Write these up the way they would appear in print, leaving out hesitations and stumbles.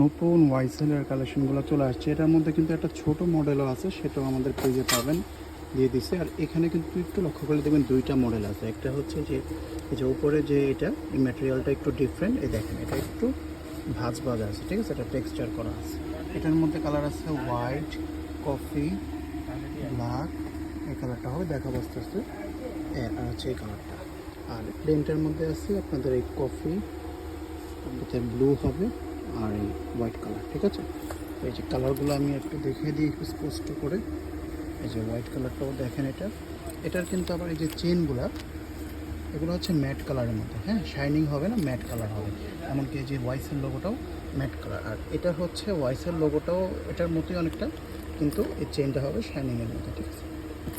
নতুন ওয়াইসেলের কালেকশনগুলো চলে আসছে। এটার মধ্যে কিন্তু একটা ছোট মডেলও আছে, সেটাও আমাদের পেজে পাবেন, দিয়ে দিচ্ছে। আর এখানে কিন্তু একটু লক্ষ্য করলে দেখবেন দুইটা মডেল আছে। একটা হচ্ছে যে এই যে উপরে যে এটা এই ম্যাটেরিয়ালটা একটু ডিফারেন্ট, এই দেখেন এটা একটু ভাঁজ ভাঁজ আছে, ঠিক আছে, এটা টেক্সচার করা আছে। এটার মধ্যে কালার আছে হোয়াইট, কফি, ব্ল্যাক, এই কালারটা হবে, দেখাবো আস্তে আস্তে। আর হচ্ছে এই কালারটা। আর প্লেনটার মধ্যে আছে আপনাদের এই কফি, ব্লু হবে, আর এই হোয়াইট কালার, ঠিক আছে। তো এই যে কালারগুলো আমি একটু দেখিয়ে দিই একটু স্পষ্ট করে। এই যে হোয়াইট কালারটাও দেখেন, এটার কিন্তু আবার এই যে চেনগুলা, এগুলো হচ্ছে ম্যাট কালারের মধ্যে, হ্যাঁ, শাইনিং হবে না, ম্যাট কালার হবে। এমনকি এই যে ওয়াইসের লোগোটাও ম্যাট কালার। আর এটা হচ্ছে ওয়াইসের লোগোটাও এটার মতোই অনেকটা, কিন্তু এই চেনটা হবে শাইনিংয়ের মধ্যে, ঠিক আছে।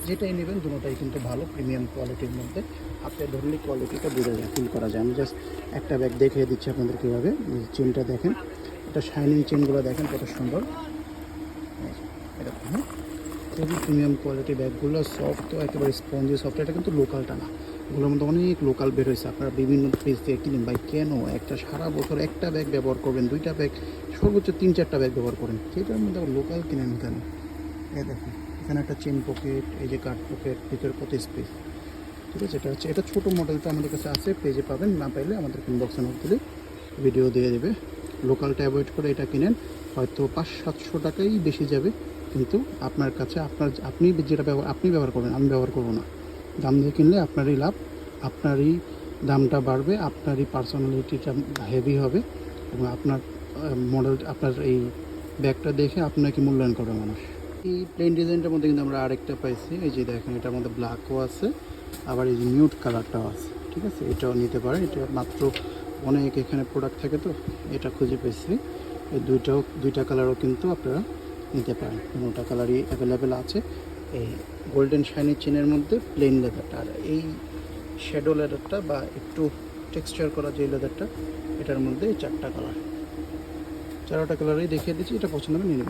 যেটাই নেবেন দুটোটাই কিন্তু ভালো প্রিমিয়াম কোয়ালিটির মধ্যে। আপনি ধরলে কোয়ালিটিটা বোঝা যায়, ফিল করা যায়। আমি জাস্ট একটা ব্যাগ দেখিয়ে দিচ্ছি আপনাদের কীভাবে। চেনটা দেখেন, এটা শাইনিং চেনগুলো দেখেন কত সুন্দর, এরকম, হ্যাঁ, খুবই প্রিমিয়াম কোয়ালিটির ব্যাগগুলো। সফট তো একেবারে স্পঞ্জি সফট। এটা কিন্তু লোকালটা না, এগুলোর মধ্যে অনেক লোকাল বের হয়েছে। আপনারা বিভিন্ন পেজ থেকে কিনেন ভাই, কেন একটা সারা বছর একটা ব্যাগ ব্যবহার করবেন, দুইটা ব্যাগ, সর্বোচ্চ 3-4টা ব্যাগ ব্যবহার করেন, সেটার মধ্যে লোকাল কিনেন কেন? এই দেখুন এখানে একটা চেন পকেট, এই যে কাঠ পকেট, ভিতরে কত স্পেস, ঠিক আছে। এটা ছোটো মডেলটা আমাদের কাছে আছে, পেজে পাবেন, না পাইলে আমাদের ইনবক্সে নোট দিলে ভিডিও দিয়ে দেবে। লোকালটা অ্যাভয়েড করে এটা কিনেন, হয়তো 500-700 টাকাই বেশি যাবে, কিন্তু আপনার কাছে আপনি যেটা আপনি ব্যবহার করবেন, আমি ব্যবহার করবো না। দাম দিয়ে কিনলে আপনারই লাভ, আপনারই দামটা বাড়বে, আপনারই পার্সোনালিটিটা হেভি হবে, এবং আপনার মডেল, আপনার এই ব্যাগটা দেখে আপনাকে মূল্যায়ন করবে মানুষ। এই প্লেন ডিজাইনটার মধ্যে কিন্তু আমরা আরেকটা পাইছি, এই যে দেখেন এটার মধ্যে ব্ল্যাকও আছে, আবার এই যে নিউড কালারটাও আছে, ঠিক আছে। এটাও নিতে পারেন, এটা মাত্র অনেক এখানে প্রোডাক্ট থাকে তো এটা খুঁজে পেয়েছি। এই দুইটা কালারও কিন্তু আপনারা নিতে পারেন, দুটো কালারই অ্যাভেলেবেল আছে। এই গোল্ডেন শাইনি চেনের মধ্যে প্লেন লেদারটা, আর এই শ্যাডো লেদারটা বা একটু টেক্সচার করা যে লেদারটা, এটার মধ্যে 4টা কালার, 4টা কালারই দেখিয়ে দিচ্ছি, এটা পছন্দ হবে নিয়ে নেবেন।